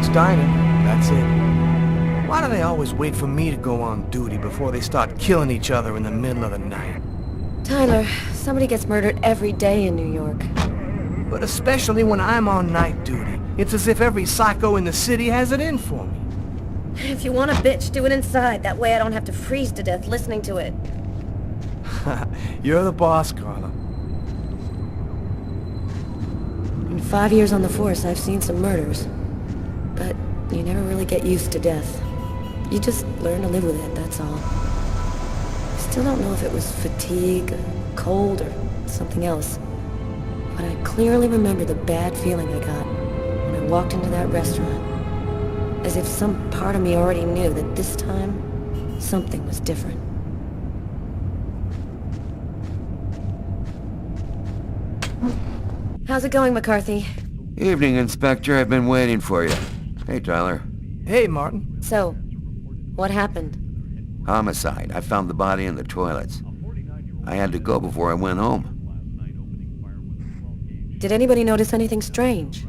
Jack's Diner. That's it. Why do they always wait for me to go on duty before they start killing each other in the middle of the night? Tyler, somebody gets murdered every day in New York. But especially when I'm on night duty. It's as if every psycho in the city has it in for me. If you want a bitch, do it inside. That way I don't have to freeze to death listening to it. You're the boss, Carla. In 5 years on the force, I've seen some murders. But you never really get used to death. You just learn to live with it, that's all. I still don't know if it was fatigue, cold, or something else. But I clearly remember the bad feeling I got when I walked into that restaurant. As if some part of me already knew that this time, something was different. How's it going, McCarthy? Evening, Inspector. I've been waiting for you. Hey, Tyler. Hey, Martin. So, what happened? Homicide. I found the body in the toilets. I had to go before I went home. Did anybody notice anything strange?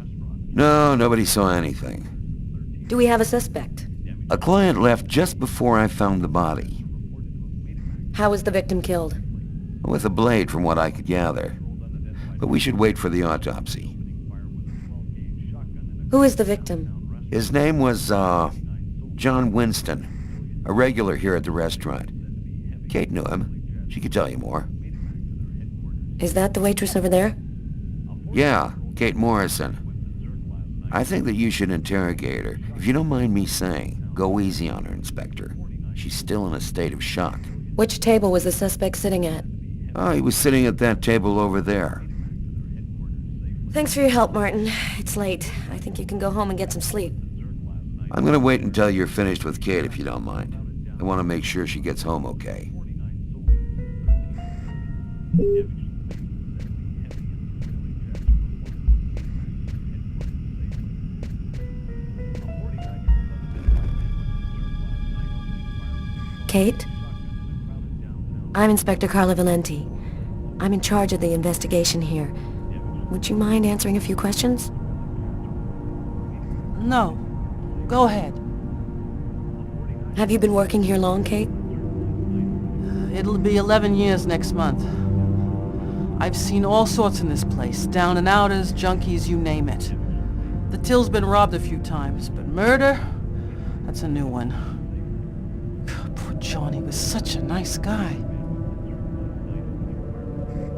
No, nobody saw anything. Do we have a suspect? A client left just before I found the body. How was the victim killed? With a blade, from what I could gather. But we should wait for the autopsy. Who is the victim? His name was, John Winston. A regular here at the restaurant. Kate knew him. She could tell you more. Is that the waitress over there? Yeah, Kate Morrison. I think that you should interrogate her. If you don't mind me saying, go easy on her, Inspector. She's still in a state of shock. Which table was the suspect sitting at? Oh, he was sitting at that table over there. Thanks for your help, Martin. It's late. I think you can go home and get some sleep. I'm gonna wait until you're finished with Kate, if you don't mind. I want to make sure she gets home okay. Kate? I'm Inspector Carla Valenti. I'm in charge of the investigation here. Would you mind answering a few questions? No. Go ahead. Have you been working here long, Kate? It'll be 11 years next month. I've seen all sorts in this place. Down and outers, junkies, you name it. The till's been robbed a few times, but murder? That's a new one. Poor Johnny was such a nice guy.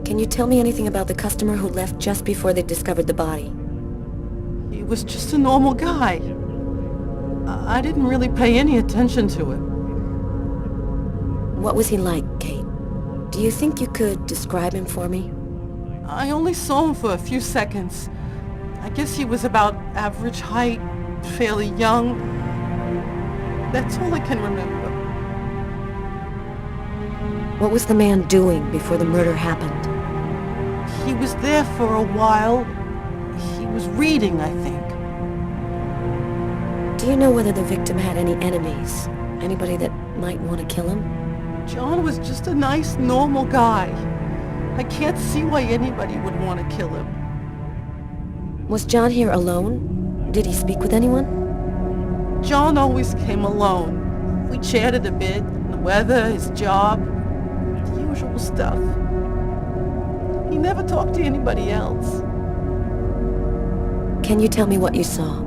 Can you tell me anything about the customer who left just before they discovered the body? He was just a normal guy. I didn't really pay any attention to it. What was he like, Kate? Do you think you could describe him for me? I only saw him for a few seconds. I guess he was about average height, fairly young. That's all I can remember. What was the man doing before the murder happened? He was there for a while. He was reading, I think. Do you know whether the victim had any enemies? Anybody that might want to kill him? John was just a nice, normal guy. I can't see why anybody would want to kill him. Was John here alone? Did he speak with anyone? John always came alone. We chatted a bit, the weather, his job, the usual stuff. He never talked to anybody else. Can you tell me what you saw?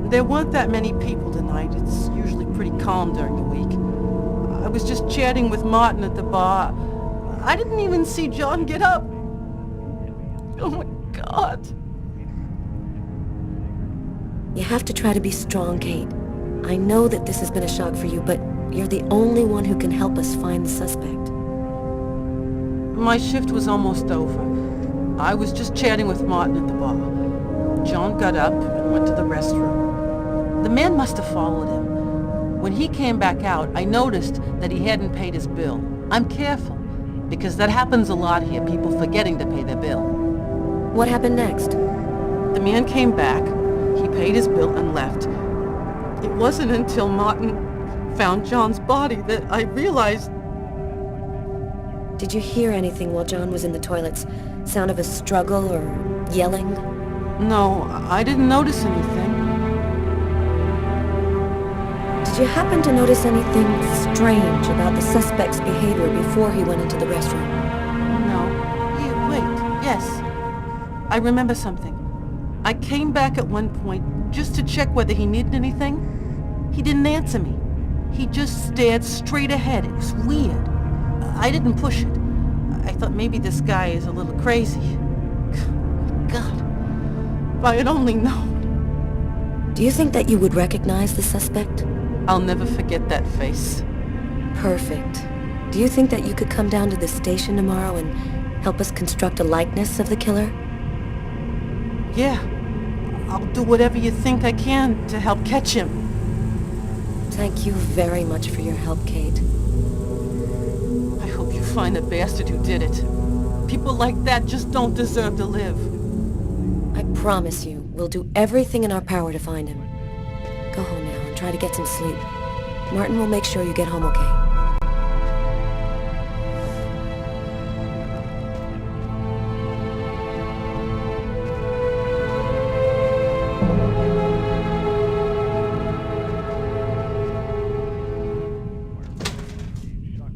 There weren't that many people tonight. It's usually pretty calm during the week. I was just chatting with Martin at the bar. I didn't even see John get up. Oh my God. You have to try to be strong, Kate. I know that this has been a shock for you, but you're the only one who can help us find the suspect. My shift was almost over. I was just chatting with Martin at the bar. John got up and went to the restroom. The man must have followed him. When he came back out, I noticed that he hadn't paid his bill. I'm careful, because that happens a lot here, people forgetting to pay their bill. What happened next? The man came back, he paid his bill and left. It wasn't until Martin found John's body that I realized... Did you hear anything while John was in the toilets? Sound of a struggle or yelling? No, I didn't notice anything. Did you happen to notice anything strange about the suspect's behavior before he went into the restroom? No. Wait, yes. I remember something. I came back at one point just to check whether he needed anything. He didn't answer me. He just stared straight ahead. It was weird. I didn't push it. I thought maybe this guy is a little crazy. God, if I had only known. Do you think that you would recognize the suspect? I'll never forget that face. Perfect. Do you think that you could come down to the station tomorrow and help us construct a likeness of the killer? Yeah. I'll do whatever you think I can to help catch him. Thank you very much for your help, Kate. I hope you find the bastard who did it. People like that just don't deserve to live. I promise you, we'll do everything in our power to find him. Go home now and try to get some sleep. Martin will make sure you get home okay.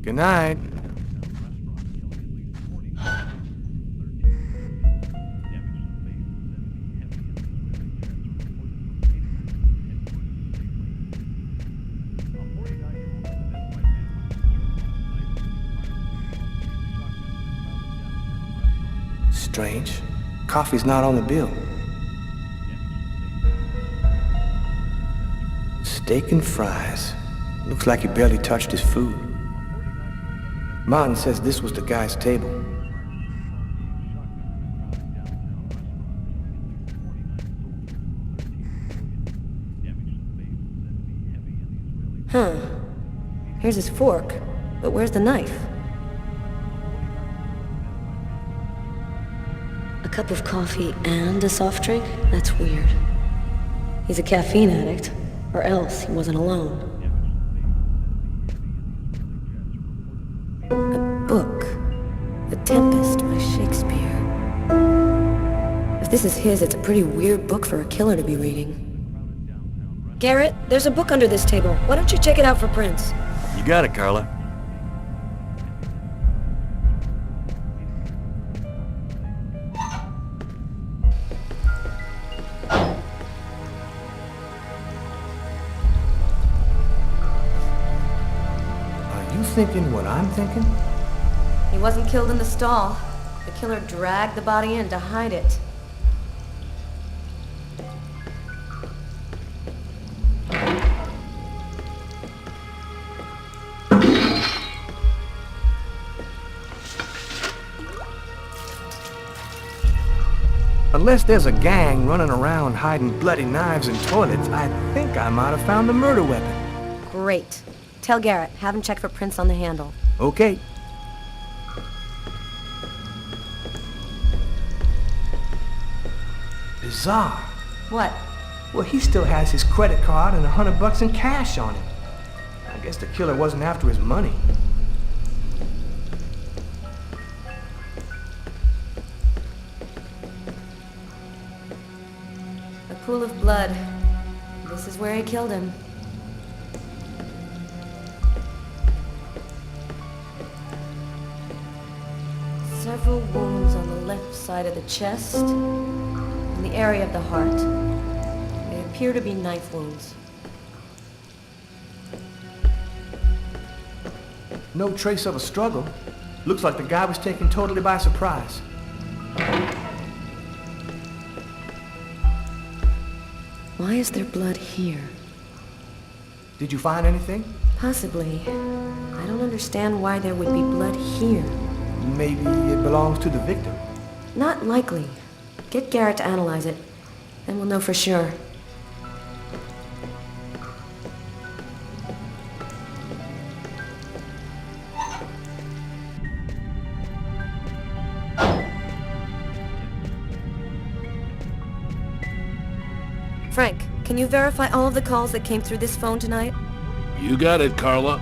Good night. Strange. Coffee's not on the bill. Steak and fries. Looks like he barely touched his food. Martin says this was the guy's table. Huh. Here's his fork. But where's the knife? A cup of coffee and a soft drink? That's weird. He's a caffeine addict, or else he wasn't alone. A book. The Tempest by Shakespeare. If this is his, it's a pretty weird book for a killer to be reading. Garrett, there's a book under this table. Why don't you check it out for prints? You got it, Carla. Are you thinking what I'm thinking? He wasn't killed in the stall. The killer dragged the body in to hide it. Unless there's a gang running around hiding bloody knives in toilets, I think I might have found the murder weapon. Great. Tell Garrett, have him check for prints on the handle. Okay. Bizarre. What? Well, he still has his credit card and $100 in cash on him. I guess the killer wasn't after his money. A pool of blood. This is where he killed him. Several wounds on the left side of the chest, in the area of the heart. They appear to be knife wounds. No trace of a struggle. Looks like the guy was taken totally by surprise. Why is there blood here? Did you find anything? Possibly. I don't understand why there would be blood here. Maybe it belongs to the victim. Not likely. Get Garrett to analyze it, then we'll know for sure. Frank, can you verify all of the calls that came through this phone tonight? You got it, Carla.